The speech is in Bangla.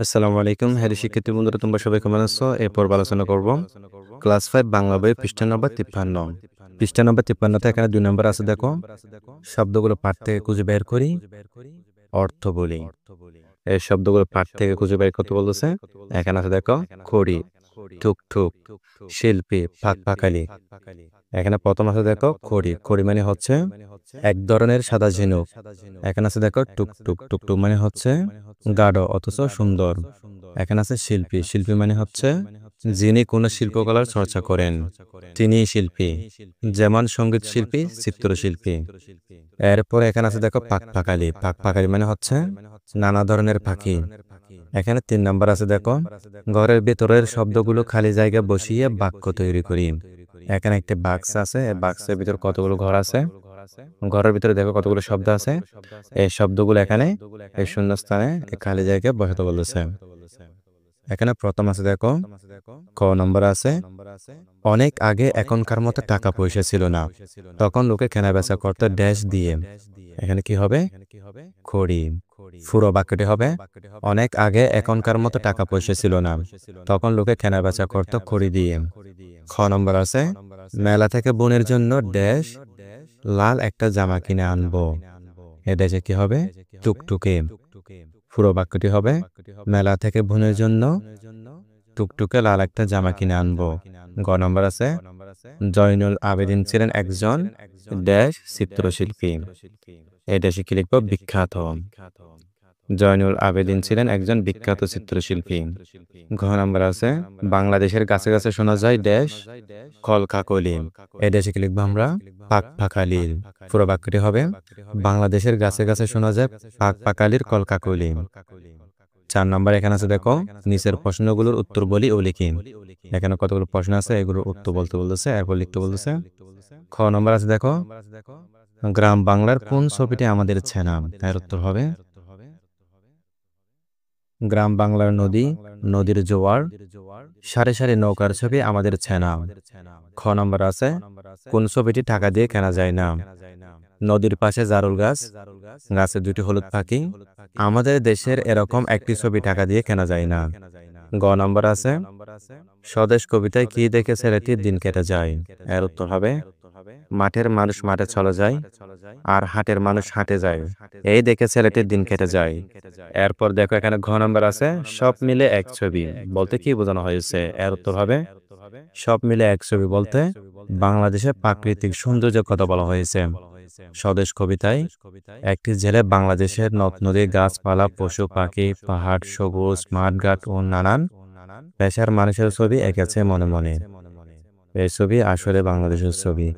আসসালামু আলাইকুম। হ্যালো শিক্ষার্থী বন্ধুরা, তোমরা সবাই কেমন আছো? এরপর আলোচনা করব ক্লাস 5 বাংলা বইয়ের পৃষ্ঠা নম্বর 53। পৃষ্ঠা নম্বর 53 তে এখানে 2 নম্বর আছে, দেখো। শব্দগুলো পাঠ থেকে খুঁজে বের করি, অর্থ বলি। এই শব্দগুলো পাঠ থেকে খুঁজে বের করতে বলতেছে। এখানে আছে, দেখো, খড়ি, ঠুক, শিল্পী, ফাঁকফাকালি। এখানে প্রথম আছে, দেখো, খড়ি। খড়ি মানে হচ্ছে এক ধরনের সাদা ঝিনুক। এখানে আছে, দেখো, টুকটুক মানে হচ্ছে গাঢ় অথচ সুন্দর। এখানে আছে শিল্পী। শিল্পী মানে হচ্ছে যিনি কোনো শিল্পকলার চর্চা করেন, তিনিই শিল্পী। যেমন সঙ্গীত শিল্পী, চিত্রশিল্পী। এরপর এখানে আছে, দেখো, পাখপাখালি। পাখপাখালি মানে হচ্ছে নানা ধরনের পাখি। এখানে 3 নম্বর আছে, দেখো, ঘরের ভেতরের শব্দগুলো খালি জায়গা বসিয়ে বাক্য তৈরি করি। এখানে একটা বাক্স আছে, এই বাক্সের ভিতর কতগুলো ঘর আছে। ঘরের ভিতরে দেখো কতগুলো শব্দ আছে। এই শব্দগুলো এখানে এই শূন্যস্থানে এই খালি জায়গায় বসাতে বলেছে। এখানে প্রথম আছে, দেখো, ক নম্বর আছে, অনেক আগে এখনকার মতো টাকা পয়সা ছিল না, তখন লোকে কেনা বেচা করতে ড্যাশ দিয়ে। এখানে কি হবে? খড়ি। পুরো বাক্যটি হবে, অনেক আগে এখনকার মতো টাকা পয়সা ছিল না, তখন লোকে কেনা বেচা করতে খড়ি দিয়ে। খ নম্বর আছে, মেলা থেকে বোনের জন্য ড্যাশ লাল একটা জামা কিনে আনবো। এ দেশে কি হবে? টুকটুকে। পুরো বাক্যটি হবে, মেলা থেকে বোনের জন্য টুকটুকে লাল একটা জামা কিনে আনবো। গ নম্বর আছে, জয়নুল আবেদিন ছিলেন একজন ড্যাশ চিত্রশিল্পী। এই দেশে কি লিখব? বিখ্যাত। জয়নুল আবেদিন ছিলেন একজন বিখ্যাত চিত্রশিল্পী। ঘ নম্বর আছে, বাংলাদেশের কাছে কাছে শোনা যায় ড্যাশ কলকাকলি। এই দেশে কি লিখবো আমরা? পাখপাখালির। পুরো বাক্যটি হবে, বাংলাদেশের গাছে গাছে শোনা যায় পাখপাখালির কলকাকলি। 4 নম্বর এখানে আছে, দেখো, নিচের প্রশ্নগুলোর উত্তর বলি ও লিখি। এখানে কতগুলো প্রশ্ন আছে, এগুলোর উত্তর বলতে বলতেছে, এরপর লিখতে বলতেছে। খ নম্বর আছে, দেখো, গ্রাম বাংলার কোন ছবিটি আমাদের ছেনা? এর উত্তর হবে, গ্রাম বাংলার নদী, নদীর জোয়ার, সারি সারি নৌকার ছবি আমাদের ছেনা। খ নম্বর আছে, কোন ছবিটি টাকা দিয়ে কেনা যায় না? নদীর পাশে জারুল গাছ, গাছে 2টি হলুদ পাখি। আমাদের দেশের এরকম একটি ছবি টাকা দিয়ে কেনা যায় না। গ নম্বর আছে, স্বদেশ কবিতায় কি দেখে ছেলেটির দিন কেটে যায়? এর উত্তর হবে, মাঠের মানুষ মাঠে চলে যায়, আর হাটের মানুষ হাটে যায়, এই দেখে ছেলেটির দিন কেটে যায়। এরপর দেখো এখানে ঘ নম্বর আছে, সব মিলে এক ছবি বলতে কি বোঝানো হয়েছে? এর উত্তর হবে, সব মিলে এক ছবি বলতে বাংলাদেশের প্রাকৃতিক সৌন্দর্যের কথা বলা হয়েছে। স্বদেশ কবিতায় একটি জেলে বাংলাদেশের নদ নদী, গাছপালা, পশু পাখি, পাহাড়, সবুজ মাঠঘাট ও নানান পেশার মানুষের ছবি এঁকেছে মনে মনে। এই ছবি আসলে বাংলাদেশের ছবি।